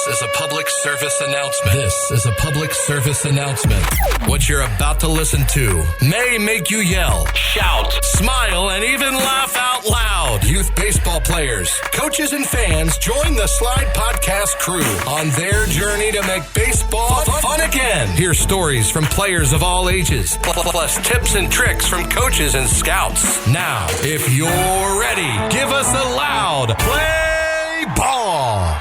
This is a public service announcement. This is a public service announcement. What you're about to listen to may make you yell, shout, smile, and even laugh out loud. Youth baseball players, coaches, and fans join the S.L.I.D.E podcast crew on their journey to make baseball fun again. Hear stories from players of all ages, plus tips and tricks from coaches and scouts. Now, if you're ready, give us a loud play ball.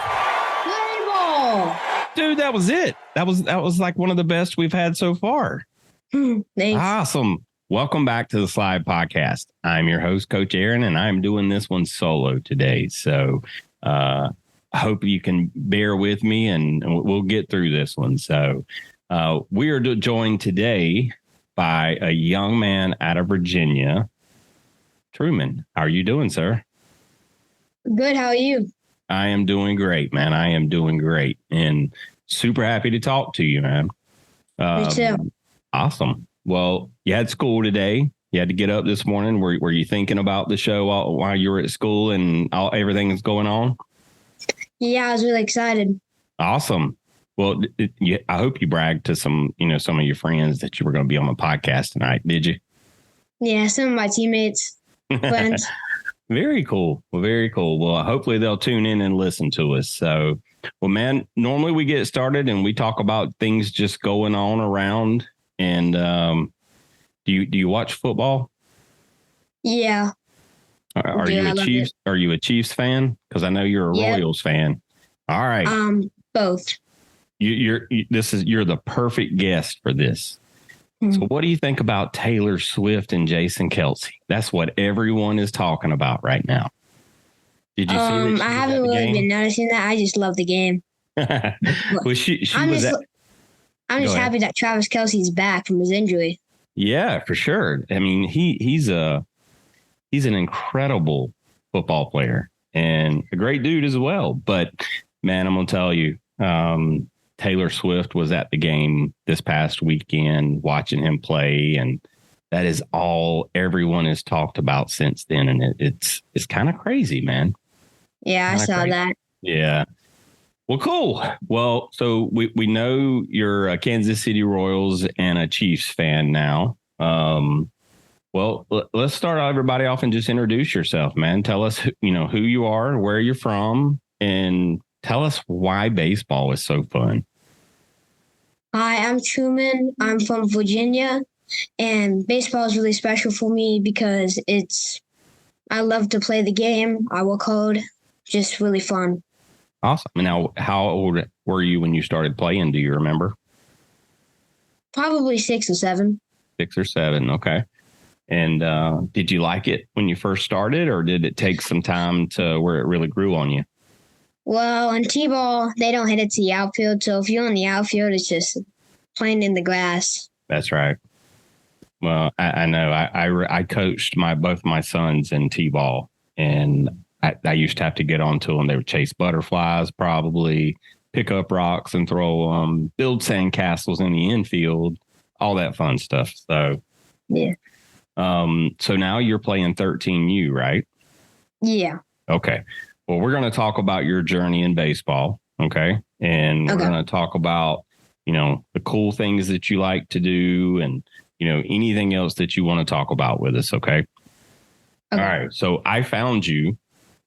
Play ball. Dude, that was it. That was like one of the best we've had so far. Thanks. Awesome. Welcome back to the S.L.I.D.E podcast. I'm your host, Coach Aaron, and I'm doing this one solo today. So I hope you can bear with me and we'll get through this one. So we are joined today by a young man out of Virginia. Truman, how are you doing, sir? Good. How are you? I am doing great, man. I am doing great and super happy to talk to you, man. Me too. Awesome. Well, you had school today. You had to get up this morning. Were you thinking about the show while you were at school and everything that's going on? Yeah, I was really excited. Awesome. Well, I hope you bragged to some of your friends that you were going to be on the podcast tonight. Did you? Yeah, some of my teammates, friends. Very cool. Well, very cool. Well, hopefully they'll tune in and listen to us. So, well, man, normally we get started and we talk about things just going on around. And do you watch football? Yeah. Are you a Chiefs? Are you a Chiefs fan? Because I know you're a Royals fan. All right. Both. You're the perfect guest for this. So what do you think about Taylor Swift and Jason Kelce? That's what everyone is talking about right now. Did you see that? I haven't really been noticing that. I just love the game. Well, I'm just happy that Travis Kelce's back from his injury. Yeah, for sure. I mean, he's an incredible football player and a great dude as well. But man, I'm gonna tell you, Taylor Swift was at the game this past weekend watching him play, and that is all everyone has talked about since then. And it's kind of crazy, man. Yeah, I saw that. Yeah. Well, cool. Well, so we know you're a Kansas City Royals and a Chiefs fan now. Well, let's start everybody off and just introduce yourself, man. Tell us, who you are, where you're from, and tell us why baseball is so fun. Hi, I'm Truman. I'm from Virginia, and baseball is really special for me because I love to play the game. I work hard, just really fun. Awesome. Now, how old were you when you started playing? Do you remember? Probably 6 or 7. 6 or 7. Okay. And did you like it when you first started, or did it take some time to where it really grew on you? Well, in T-ball, they don't hit it to the outfield. So if you're in the outfield, it's just playing in the grass. That's right. Well, I know. I coached both my sons in T-ball, and I used to have to get onto them. They would chase butterflies, probably pick up rocks and throw them, build sandcastles in the infield, all that fun stuff. So, yeah. So now you're playing 13U, right? Yeah. Okay. Well, we're going to talk about your journey in baseball. Okay. And we're going to talk about, the cool things that you like to do and, anything else that you want to talk about with us. Okay. All right. So I found you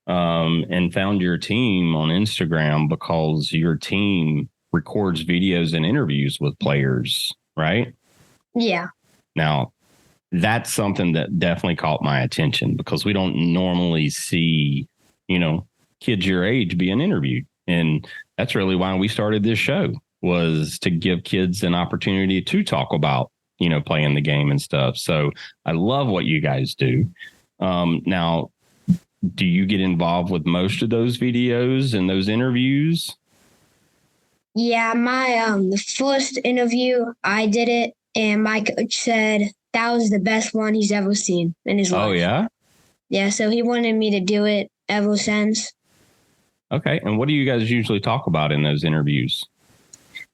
and found your team on Instagram because your team records videos and interviews with players, right? Yeah. Now, that's something that definitely caught my attention because we don't normally see, kids your age being interviewed. And that's really why we started this show, was to give kids an opportunity to talk about, playing the game and stuff. So I love what you guys do. Now, do you get involved with most of those videos and those interviews? Yeah, my the first interview, I did it, and my coach said that was the best one he's ever seen in his life. Oh, yeah? Yeah, so he wanted me to do it ever since. Okay, and what do you guys usually talk about in those interviews?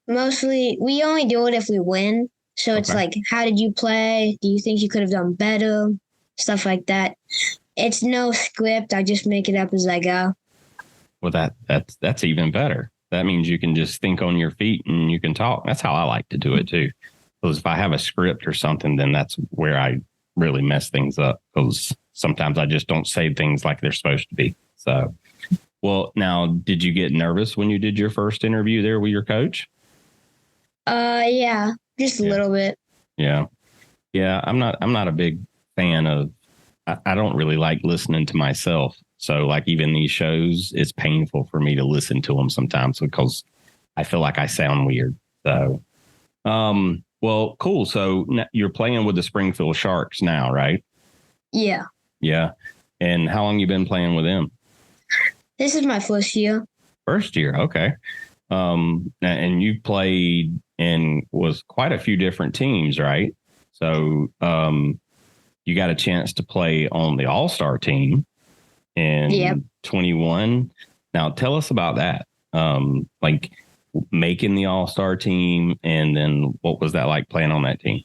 Mostly, we only do it if we win. So it's like, how did you play? Do you think you could have done better? Stuff like that. It's no script. I just make it up as I go. Well, that's even better. That means you can just think on your feet and you can talk. That's how I like to do it too. Because if I have a script or something, then that's where I really mess things up, because sometimes I just don't say things like they're supposed to be. So, well, now, did you get nervous when you did your first interview there with your coach? Yeah, just a little bit. Yeah. Yeah. I'm not a big fan of, I don't really like listening to myself. So like even these shows, it's painful for me to listen to them sometimes because I feel like I sound weird. So, well, cool. So you're playing with the Springfield Sharks now, right? Yeah. Yeah. And how long you been playing with them? This is my first year. First year. Okay. And you played in was quite a few different teams, right? So, you got a chance to play on the All-Star team in 21. Now tell us about that. Like making the All-Star team, and then what was that like playing on that team?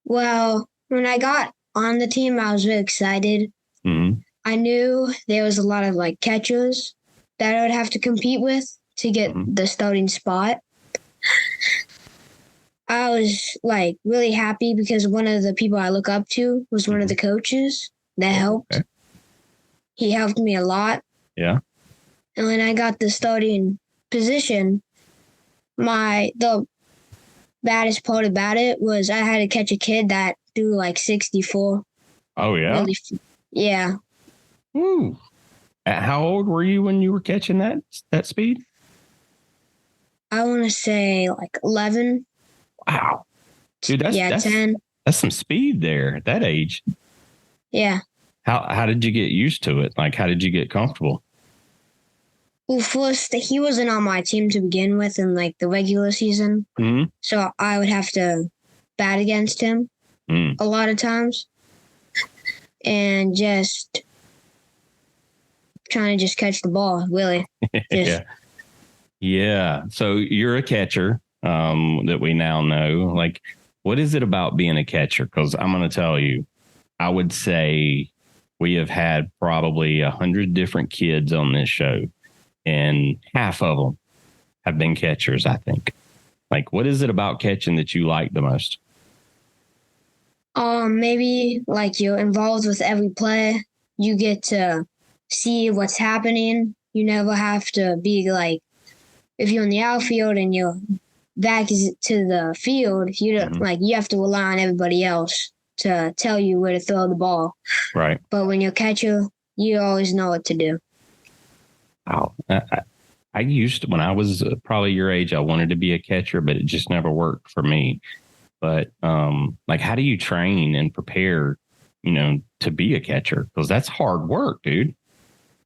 Well, when I got on the team, I was really excited. Mm-hmm. I knew there was a lot of like catchers that I would have to compete with to get the starting spot. I was like really happy because one of the people I look up to was one of the coaches that helped. Okay. He helped me a lot. Yeah. And when I got the starting position, the baddest part about it was I had to catch a kid that threw like 64. Oh, yeah? Really, yeah. Ooh. How old were you when you were catching that speed? I want to say like 11. Wow. Dude, that's 10. That's some speed there at that age. Yeah. How did you get used to it? Like, how did you get comfortable? Well, first, he wasn't on my team to begin with in like the regular season. Mm-hmm. So I would have to bat against him a lot of times. And just trying to just catch the ball, really. Yeah. So you're a catcher. That we now know. Like, what is it about being a catcher? Because I'm going to tell you, I would say we have had probably 100 different kids on this show, and half of them have been catchers, I think. Like, what is it about catching that you like the most? Maybe like you're involved with every play. You get to see what's happening. You never have to be like, if you're in the outfield and you're back to the field, you don't like you have to rely on everybody else to tell you where to throw the ball. Right. But when you're a catcher, you always know what to do. Wow. I used to, when I was probably your age, I wanted to be a catcher, but it just never worked for me. But like, how do you train and prepare, to be a catcher? Because that's hard work, dude.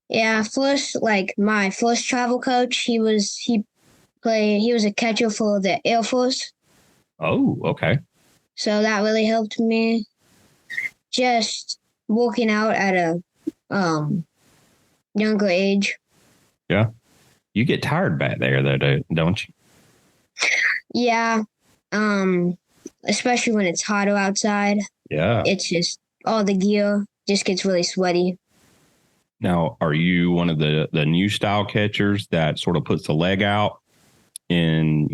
Yeah. First, like my first travel coach, he was a catcher for the Air Force. Oh, okay. So that really helped me. Just working out at a younger age. Yeah. You get tired back there, though, don't you? Yeah. Especially when it's hotter outside. Yeah. It's just all the gear just gets really sweaty. Now, are you one of the new style catchers that sort of puts the leg out and,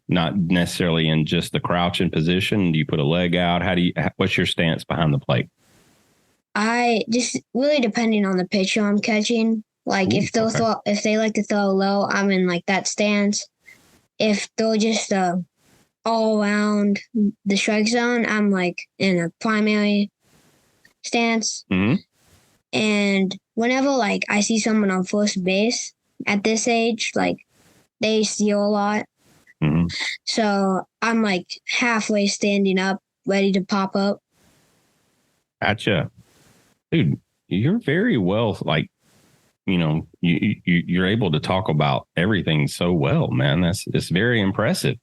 not necessarily in just the crouching position? Do you put a leg out? What's your stance behind the plate? I just really depending on the pitcher I'm catching. Like if they like to throw low, I'm in like that stance. If they're just all around the strike zone, I'm like in a primary stance. Mm-hmm. And whenever like I see someone on first base at this age, like they steal a lot. Mm-hmm. So I'm like halfway standing up, ready to pop up. Gotcha. Dude, you're very well, like, you're able to talk about everything so well, man. It's very impressive.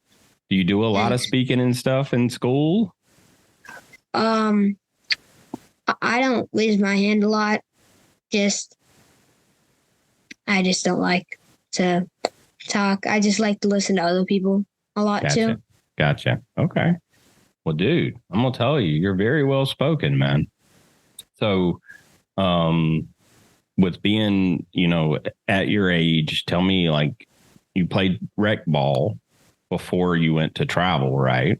Do you do a lot of speaking and stuff in school? I don't raise my hand a lot. I just don't like to talk. I just like to listen to other people a lot too. Gotcha. Okay. Well, dude, I'm going to tell you, you're very well spoken, man. So, with being, at your age, tell me, like, you played rec ball before you went to travel, right?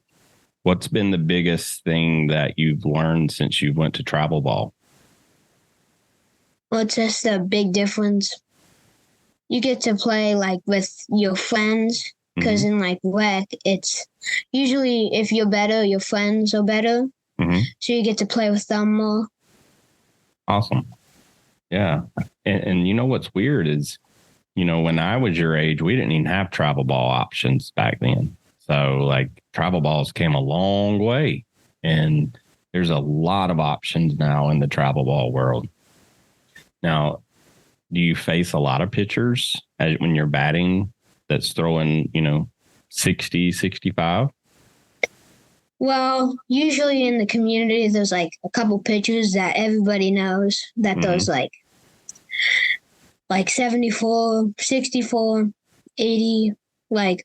What's been the biggest thing that you've learned since you went to travel ball? Well, it's just a big difference. You get to play like with your friends because in like rec, it's usually if you're better, your friends are better. So you get to play with them more. Awesome. Yeah. And you know what's weird is, when I was your age, we didn't even have travel ball options back then. So like travel balls came a long way, and there's a lot of options now in the travel ball world. Now, do you face a lot of pitchers when you're batting that's throwing, 60, 65? Well, usually in the community, there's like a couple pitchers that everybody knows that those like 74, 64, 80,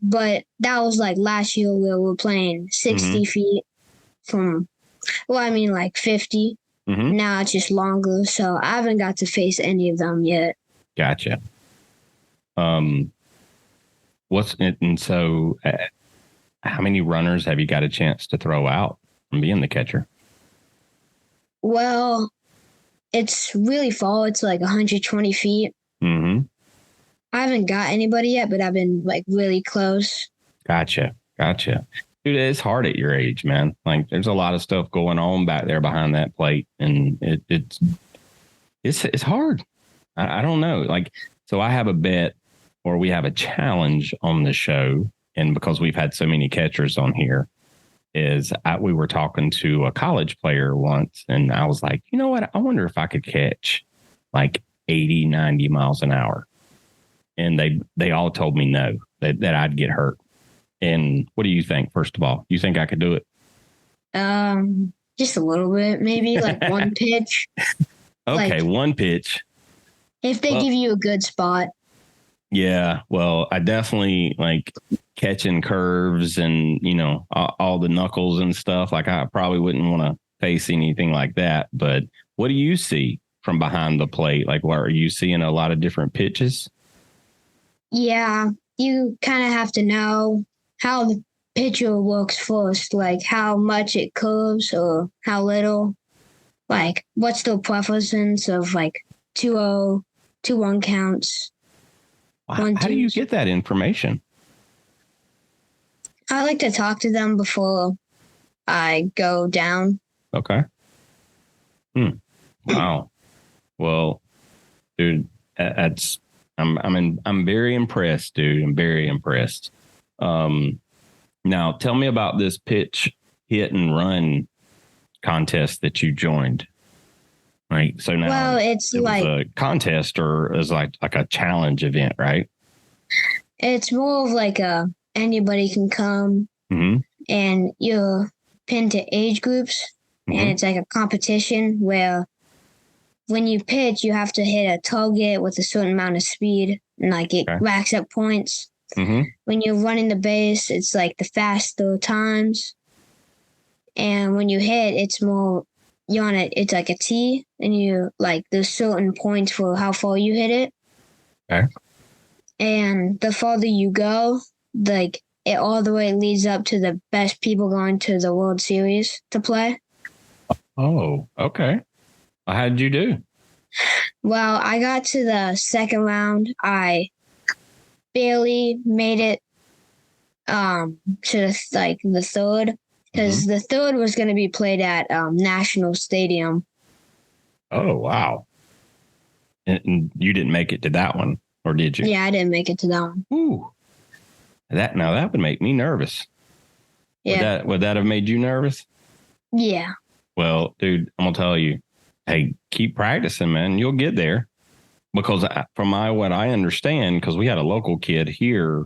but that was like last year where we were playing 60 feet from, like 50. Now it's just longer, so I haven't got to face any of them yet. Gotcha. How many runners have you got a chance to throw out from being the catcher? Well, it's really far. It's like 120 feet. I haven't got anybody yet, but I've been like really close. Gotcha. Dude, it's hard at your age, man. Like there's a lot of stuff going on back there behind that plate, and it's hard. I don't know. Like, so I have a bet, or we have a challenge on the show, and because we've had so many catchers on here, we were talking to a college player once, and I was like, you know what? I wonder if I could catch like 80, 90 miles an hour. And they all told me no, that I'd get hurt. And what do you think, first of all? You think I could do it? Just a little bit, maybe like one pitch. Okay, one pitch. If they give you a good spot. Yeah, well, I definitely like catching curves and, all the knuckles and stuff. Like I probably wouldn't want to face anything like that. But what do you see from behind the plate? Like, what, are you seeing a lot of different pitches? Yeah, you kind of have to know how the pitcher works first, like how much it curves or how little. Like, what's the preference of like 2-0, 2-1 counts? How do you get that information? I like to talk to them before I go down. Okay. Wow. Well, dude, I'm very impressed, dude. I'm very impressed. Now tell me about this pitch hit and run contest that you joined. Right. So now it's like a contest, or is like a challenge event, right? It's more of like anybody can come and you're pinned to age groups, and it's like a competition where when you pitch, you have to hit a target with a certain amount of speed, and like it racks up points. When you're running the base, it's like the faster times. And when you hit, it's more, you're on it. It's like a T, and you like there's certain points for how far you hit it. Okay. And the farther you go, like it all the way leads up to the best people going to the World Series to play. Oh, okay. How did you do? Well, I got to the second round. I barely made it to the third, because the third was going to be played at National Stadium. Oh, wow. And you didn't make it to that one, or did you? Yeah, I didn't make it to that one. Ooh. That would make me nervous. Yeah. Would that have made you nervous? Yeah. Well, dude, I'm going to tell you, hey, keep practicing, man. You'll get there. Because from what I understand, because we had a local kid here,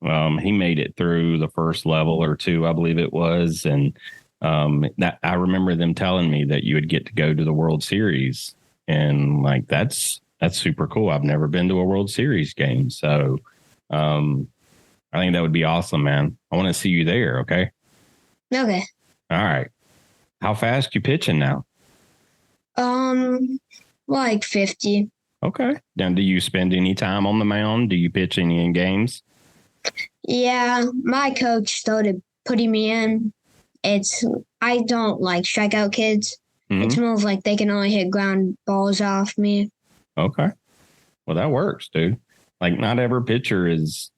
he made it through the first level or two, I believe it was. And that I remember them telling me that you would get to go to the World Series. And like, that's super cool. I've never been to a World Series game. So I think that would be awesome, man. I want to see you there. Okay. Okay. All right. How fast you pitching now? Like 50. Okay. Now, do you spend any time on the mound? Do you pitch any in games? Yeah, my coach started putting me in. I don't like strikeout kids. It's more of like they can only hit ground balls off me. Okay. Well, that works, dude. Like, not every pitcher is,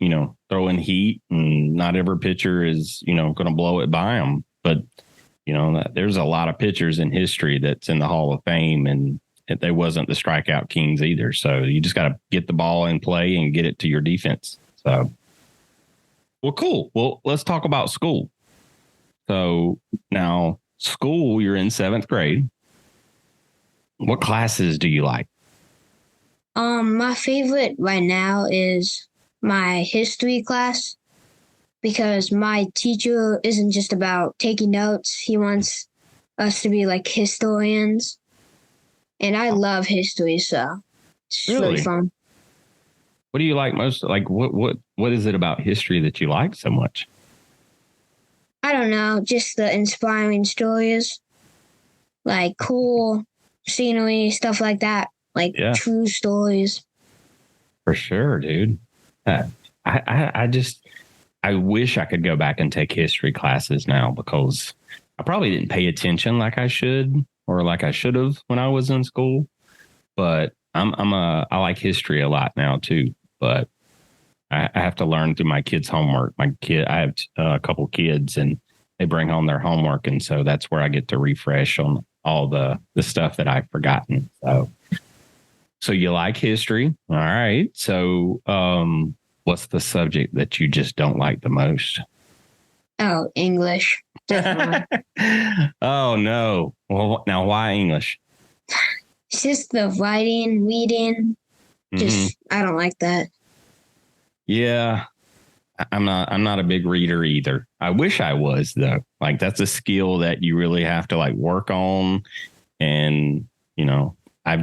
throwing heat, and not every pitcher is, going to blow it by them. But, there's a lot of pitchers in history that's in the Hall of Fame, and they wasn't the strikeout kings either. So you just got to get the ball in play and get it to your defense. So, well, cool. Well, let's talk about school. So now, school, you're in 7th grade. What classes do you like? My favorite right now is my history class because my teacher isn't just about taking notes. He wants us to be like historians. And I love history, so it's really fun. What do you like most? Like, what is it about history that you like so much? I don't know, just the inspiring stories, like cool scenery, stuff like that. Like true stories. For sure, dude. I wish I could go back and take history classes now because I probably didn't pay attention like I should or like I should have when I was in school. But I like history a lot now too. But I have to learn through my kids' homework. I have a couple kids and they bring home their homework, and so that's where I get to refresh on all the stuff that I've forgotten. So you like history. All right. So what's the subject that you just don't like the most? Oh, English. Oh, no. Well, now why English? It's just the writing, reading. I don't like that. Yeah. I'm not a big reader either. I wish I was, though. Like, that's a skill that you really have to like work on. And, I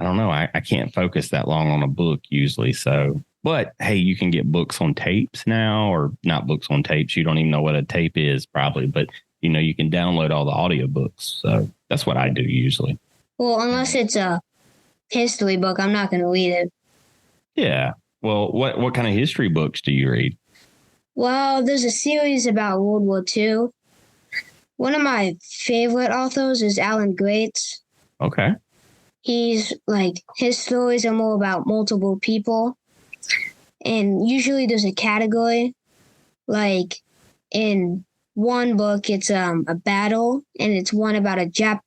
don't know. I can't focus that long on a book usually. So, but hey, you can get books on tapes now, or not books on tapes. You don't even know what a tape is probably, but you can download all the audiobooks. So that's what I do usually. Well, unless it's a history book, I'm not going to read it. Yeah. Well, what kind of history books do you read? Well, there's a series about World War II. One of my favorite authors is Alan Greats. Okay. He's like, his stories are more about multiple people. And usually there's a category. Like in one book, it's a battle, and it's one about the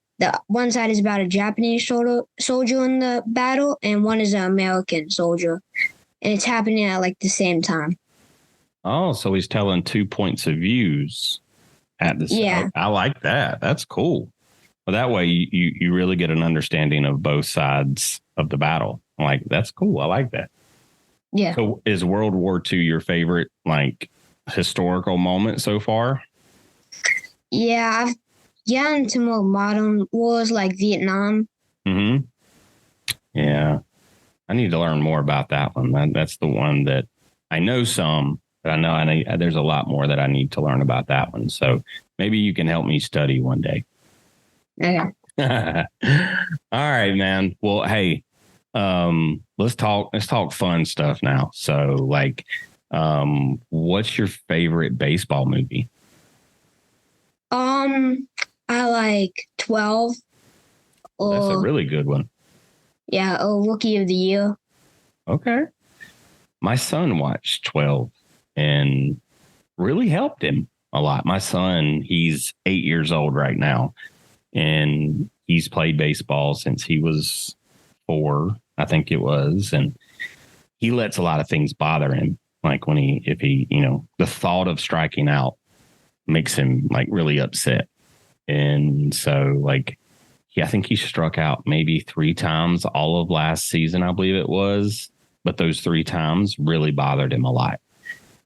one side is about a Japanese soldier in the battle, and one is an American soldier. And it's happening at like the same time. Oh, so he's telling 2 points of views at the same. Yeah. I like that. That's cool. Well, that way you really get an understanding of both sides of the battle. Like, that's cool. I like that. Yeah. So is World War II your favorite, like, historical moment so far? Yeah, I've gotten into more modern wars like Vietnam. Mm-hmm. Yeah. I need to learn more about that one. That's the one that I know some, but I know there's a lot more that I need to learn about that one. So maybe you can help me study one day. Okay. All right, man. Well, hey, let's talk fun stuff now. So, like, what's your favorite baseball movie? I like 12. That's a really good one. Yeah, Rookie of the Year. Okay. My son watched 12 and really helped him a lot. My son, he's 8 years old right now, and he's played baseball since he was 4, I think it was. And he lets a lot of things bother him. Like if he, the thought of striking out makes him like really upset. And so like, I think he struck out maybe 3 times all of last season, I believe it was. But those 3 times really bothered him a lot.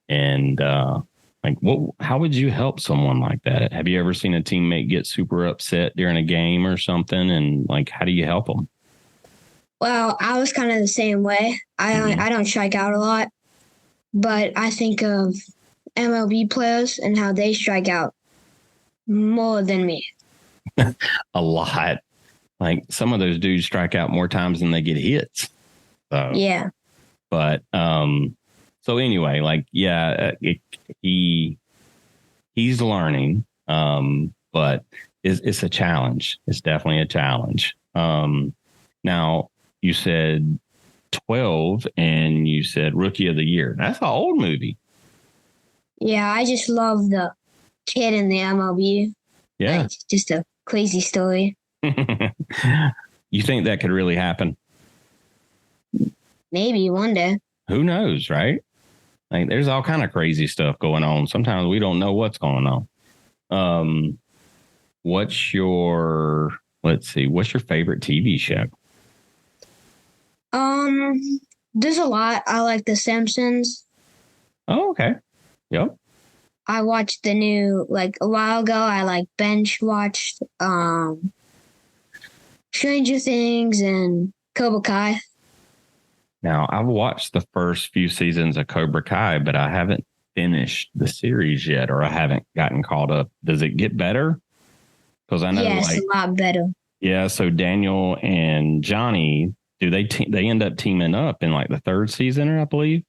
And how would you help someone like that? Have you ever seen a teammate get super upset during a game or something? And like, how do you help them? Well, I was kind of the same way. I don't strike out a lot, but I think of MLB players and how they strike out more than me. A lot. Like some of those dudes strike out more times than they get hits. So, Yeah. But so anyway, like he's learning, but it's a challenge. It's definitely a challenge. Now you said 12, and you said Rookie of the Year. That's an old movie. Yeah, I just love the kid in the MLB. Yeah, like, just a crazy story. You think that could really happen? Maybe one day. Who knows, right? Like, there's all kind of crazy stuff going on. Sometimes we don't know what's going on. What's your favorite TV show? There's a lot. I like The Simpsons. Oh, okay. Yep. I watched the new, a while ago, I bench watched Stranger Things and Cobra Kai. Now, I've watched the first few seasons of Cobra Kai, but I haven't finished the series yet, or I haven't gotten caught up. Does it get better? Because I know, it's a lot better. Yeah, so Daniel and Johnny, do they end up teaming up in the third season, I believe?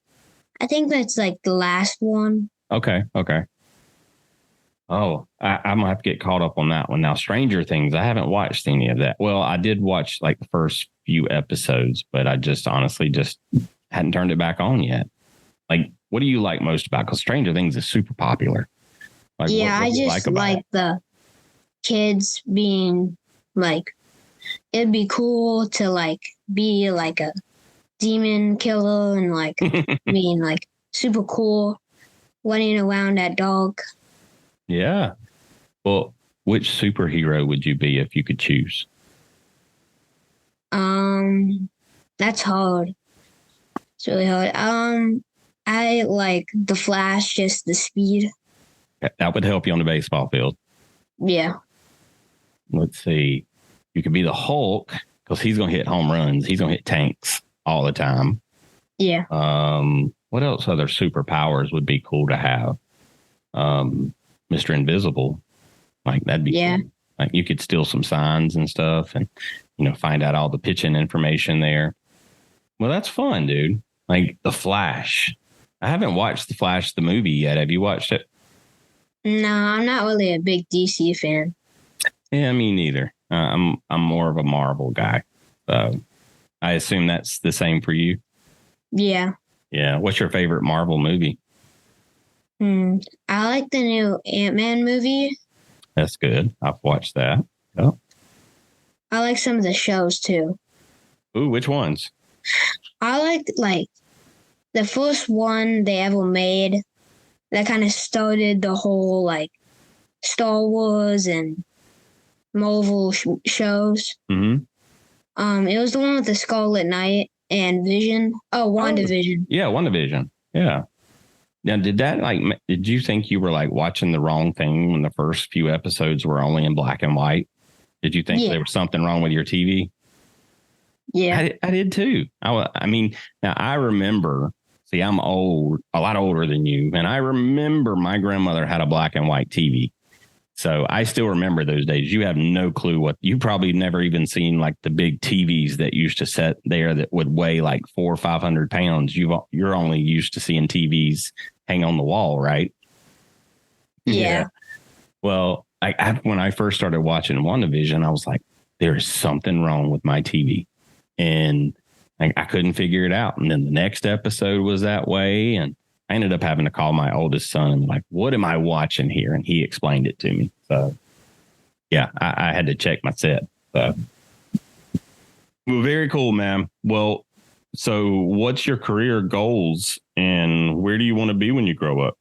I think that's the last one. Okay. Oh, I'm going to have to get caught up on that one. Now, Stranger Things, I haven't watched any of that. Well, I did watch the first few episodes, but I just honestly hadn't turned it back on yet. What do you like most about it? Because Stranger Things is super popular. What I just like the kids being it'd be cool to be a demon killer and being super cool, running around that dog. Yeah. Well, which superhero would you be if you could choose? That's hard. It's really hard. I like the Flash, just the speed. That would help you on the baseball field. Yeah. Let's see. You could be the Hulk because he's going to hit home runs. He's going to hit tanks all the time. Yeah. What else other superpowers would be cool to have? Mr. Invisible. That'd be cool. You could steal some signs and stuff and, find out all the pitching information there. Well, that's fun, dude. The Flash. I haven't watched The Flash, the movie yet. Have you watched it? No, I'm not really a big DC fan. Yeah, me neither. I'm more of a Marvel guy. So I assume that's the same for you. Yeah. Yeah. What's your favorite Marvel movie? I like the new Ant-Man movie. That's good. I've watched that. Oh. I like some of the shows too. Ooh, which ones? I liked the first one they ever made that kind of started the whole Star Wars and Marvel shows. Mm-hmm. It was the one with the Scarlet Knight and Vision. Oh, WandaVision. Yeah, WandaVision. Yeah. Now, did you think you were watching the wrong thing when the first few episodes were only in black and white? Did you think there was something wrong with your TV? Yeah. I did too. I mean, now I remember, see, I'm old, a lot older than you. And I remember my grandmother had a black and white TV. So I still remember those days. You have no clue you probably never even seen the big TVs that used to set there that would weigh 400 or 500 pounds. You're only used to seeing TVs hang on the wall, right? Yeah. Well, when I first started watching WandaVision, I was like, there's something wrong with my TV. And I couldn't figure it out. And then the next episode was that way. And I ended up having to call my oldest son and what am I watching here? And he explained it to me. So, yeah, I had to check my set. So, well, very cool, man. Well, so what's your career goals and where do you want to be when you grow up?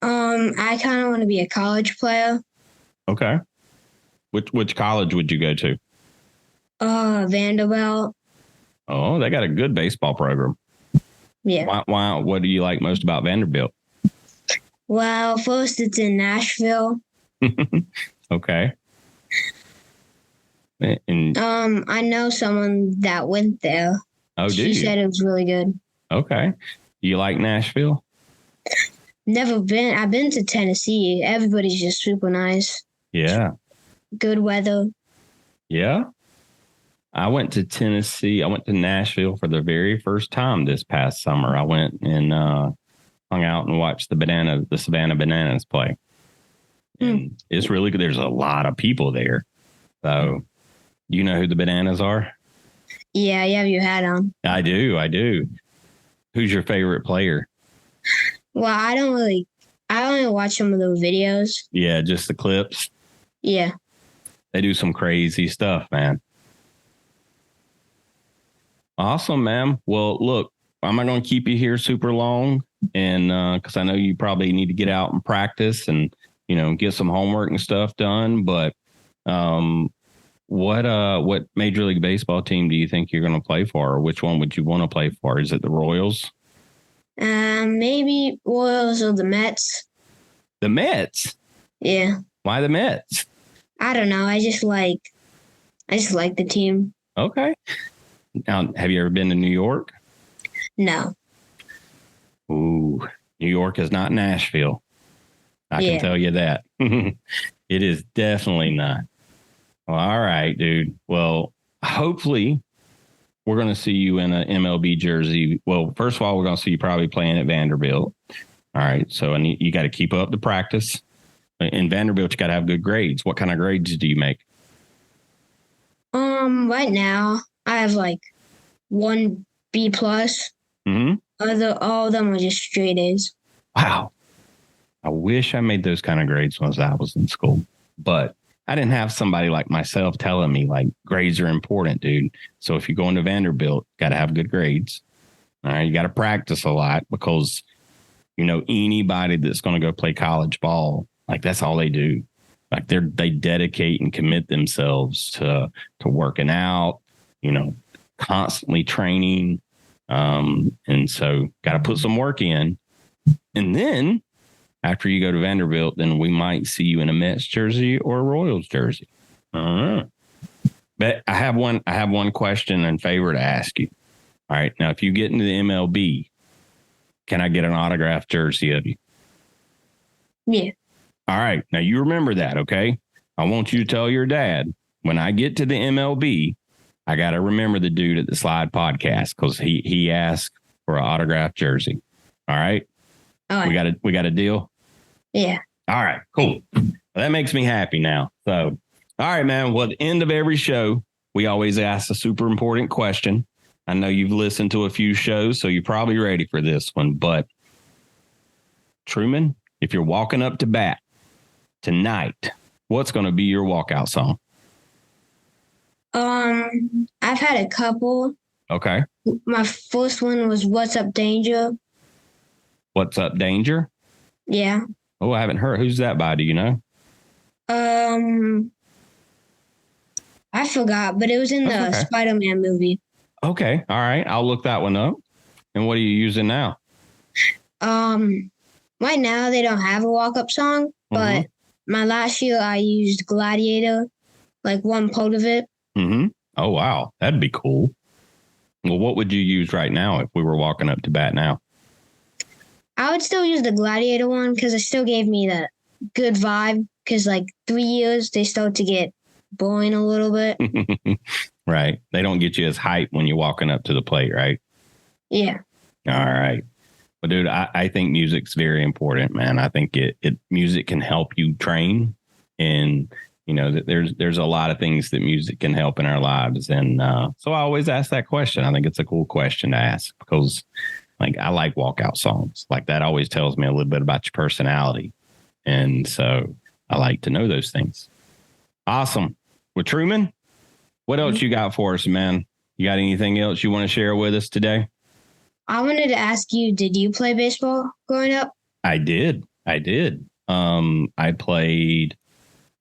I kind of want to be a college player. Okay. Which college would you go to? Vanderbilt. Oh, they got a good baseball program. Yeah. Why? What do you like most about Vanderbilt? Well, first it's in Nashville. Okay. And I know someone that went there. Oh, she said it was really good. Okay. You like Nashville? Never been. I've been to Tennessee. Everybody's just super nice. Yeah. Good weather. Yeah. I went to Tennessee. I went to Nashville for the very first time this past summer. I went and hung out and watched the Savannah Bananas play. And it's really good. There's a lot of people there. So, you know who the Bananas are? Yeah, you had them. I do. Who's your favorite player? Well, I only watch some of those videos. Yeah, just the clips. Yeah. They do some crazy stuff, man. Awesome, man. Well, look, I'm not going to keep you here super long, and because I know you probably need to get out and practice and, you know, get some homework and stuff done. But what Major League Baseball team do you think you're going to play for, or which one would you want to play for? Is it the Royals? Maybe Royals or the Mets. The Mets? Yeah. Why the Mets? I don't know. I just like the team. Okay. Now, have you ever been to New York? No. Ooh, New York is not Nashville. I can tell you that. It is definitely not. Well, all right, dude. Well, hopefully we're going to see you in an MLB jersey. Well, first of all, we're going to see you probably playing at Vanderbilt. All right. So you got to keep up the practice. In Vanderbilt, you got to have good grades. What kind of grades do you make? Right now I have like 1 B+. Mm-hmm. All of them are just straight A's. Wow. I wish I made those kind of grades when I was in school, but I didn't have somebody like myself telling me like grades are important, dude. So if you go into Vanderbilt, got to have good grades. All right. You got to practice a lot because, you know, anybody that's going to go play college ball, like that's all they do. Like they dedicate and commit themselves to working out, you know, constantly training. And so got to put some work in. And then after you go to Vanderbilt, then we might see you in a Mets jersey or a Royals jersey. But I have one question and favor to ask you. All right. Now, if you get into the MLB, can I get an autographed jersey of you? Yeah. All right. Now you remember that. Okay. I want you to tell your dad when I get to the MLB, I got to remember the dude at the S.L.I.D.E podcast because he asked for an autographed jersey. All right. All right. We got a deal. Yeah. All right, cool. Well, that makes me happy now. So, all right, man. Well, at the end of every show, we always ask a super important question. I know you've listened to a few shows, so you're probably ready for this one. But Truman, if you're walking up to bat tonight, what's going to be your walkout song? I've had a couple. Okay. My first one was "What's Up, Danger." What's Up, Danger? Yeah. Oh, I haven't heard. Who's that by? Do you know? I forgot, but it was in the Spider-Man movie. Okay. All right. I'll look that one up. And what are you using now? Right now they don't have a walk-up song, but my last year I used Gladiator, like one part of it. Mm-hmm. Oh, wow. That'd be cool. Well, what would you use right now if we were walking up to bat now? I would still use the Gladiator one because it still gave me that good vibe. Because like 3 years, they start to get boring a little bit. Right. They don't get you as hyped when you're walking up to the plate, right? Yeah. All right. Well, dude, I think music's very important, man. I think music can help you train. And, you know, there's a lot of things that music can help in our lives. And so I always ask that question. I think it's a cool question to ask because like I like walkout songs. Like that always tells me a little bit about your personality. And so I like to know those things. Awesome. Well, Truman, what else you got for us, man? You got anything else you want to share with us today? I wanted to ask you, did you play baseball growing up? I did. I played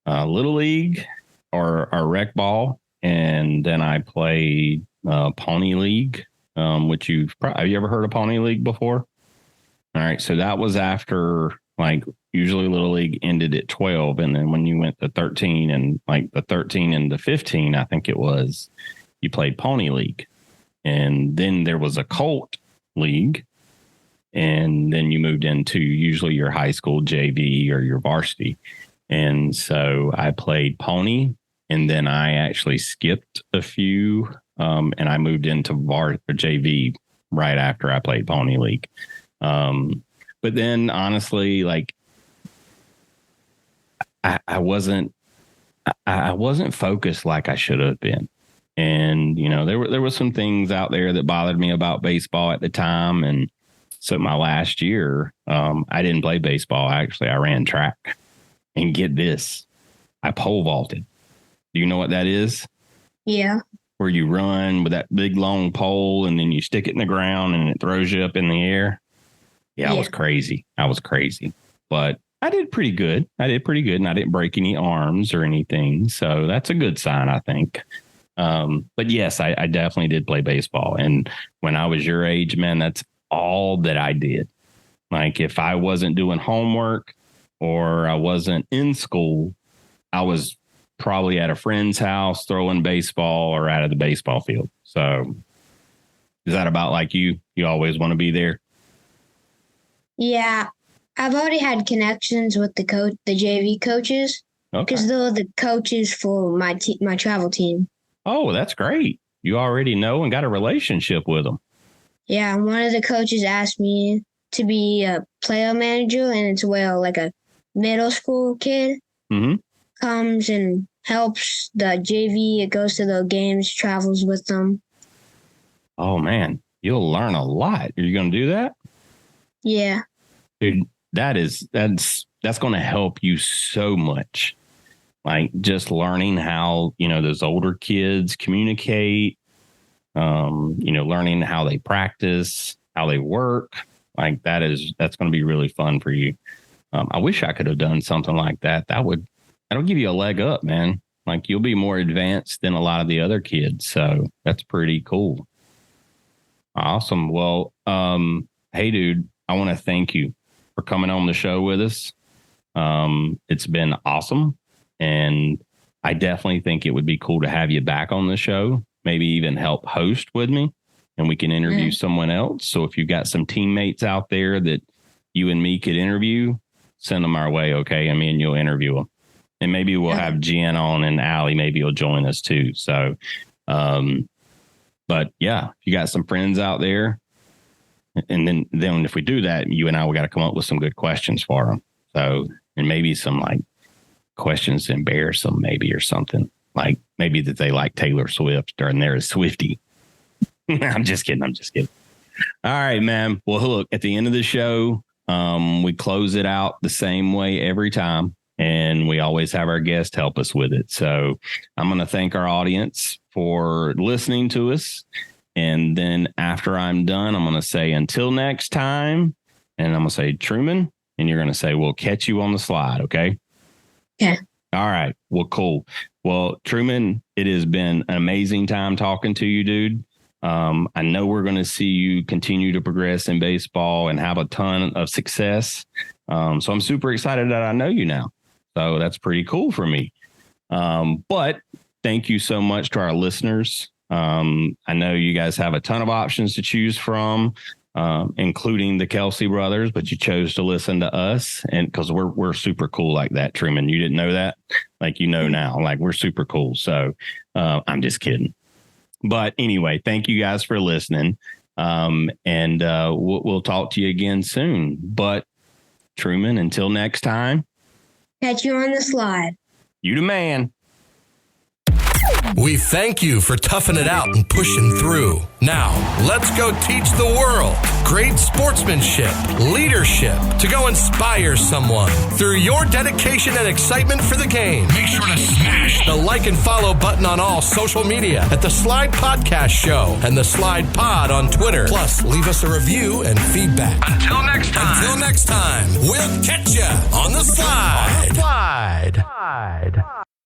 Little League or rec ball. And then I played Pony League. Which have you ever heard of Pony League before? All right. So that was after like usually Little League ended at 12. And then when you went to 13 and like the 13 and the 15, I think it was, you played Pony League. And then there was a Colt League. And then you moved into usually your high school JV or your varsity. And so I played Pony And then I actually skipped a few, and I moved into JV right after I played Pony League. But then honestly, like I wasn't focused like I should have been. And, there were some things out there that bothered me about baseball at the time. And so my last year, I didn't play baseball. Actually, I ran track. And get this, I pole vaulted. Do you know what that is? Yeah. Where you run with that big long pole and then you stick it in the ground and it throws you up in the air. Yeah, I was crazy. But I did pretty good. And I didn't break any arms or anything. So that's a good sign, I think. But yes, I definitely did play baseball. And when I was your age, man, that's all that I did. Like if I wasn't doing homework or I wasn't in school, I was probably at a friend's house throwing baseball or out of the baseball field. So is that about like you? You always want to be there? Yeah. I've already had connections with the JV coaches, because they're the coaches for my travel team. Oh, that's great. You already know and got a relationship with them. Yeah. One of the coaches asked me to be a player manager, and it's where like a middle school kid comes and helps the JV. It goes to the games, travels with them. Oh, man, you'll learn a lot. Are you going to do that? Yeah. Dude, that's going to help you so much. Like just learning how, those older kids communicate, learning how they practice, how they work. Like that's going to be really fun for you. I wish I could have done something like that. That'll give you a leg up, man. Like you'll be more advanced than a lot of the other kids. So that's pretty cool. Awesome. Well, hey, dude, I want to thank you for coming on the show with us. It's been awesome. And I definitely think it would be cool to have you back on the show, maybe even help host with me, and we can interview someone else. So if you've got some teammates out there that you and me could interview, send them our way. Okay. And me and you'll interview them. And maybe we'll have Jen on, and Allie, maybe you'll join us too. So, but yeah, if you got some friends out there, and then if we do that, you and I, we got to come up with some good questions for them. So, and maybe some like questions to embarrass them, maybe, or something like maybe that they like Taylor Swift or they're a Swiftie. I'm just kidding. All right, man. Well, look, at the end of the show, we close it out the same way every time, and we always have our guest help us with it. So I'm going to thank our audience for listening to us. And then after I'm done, I'm going to say until next time, and I'm going to say Truman, and you're going to say we'll catch you on the slide. Okay. Yeah. All right. Well, cool. Well, Truman, it has been an amazing time talking to you, dude. I know we're going to see you continue to progress in baseball and have a ton of success. So I'm super excited that I know you now. So that's pretty cool for me. But thank you so much to our listeners. I know you guys have a ton of options to choose from, including the Kelsey brothers, but you chose to listen to us, and because we're super cool like that, Truman. You didn't know that? Like, now, like we're super cool. So I'm just kidding. But anyway, thank you guys for listening. And we'll talk to you again soon. But Truman, until next time. Catch you on the slide. You the man. We thank you for toughing it out and pushing through. Now, let's go teach the world great sportsmanship, leadership, to go inspire someone through your dedication and excitement for the game. Make sure to smash the like and follow button on all social media at the S.L.I.D.E Podcast Show and the S.L.I.D.E Pod on Twitter. Plus, leave us a review and feedback. Until next time, we'll catch ya on the slide.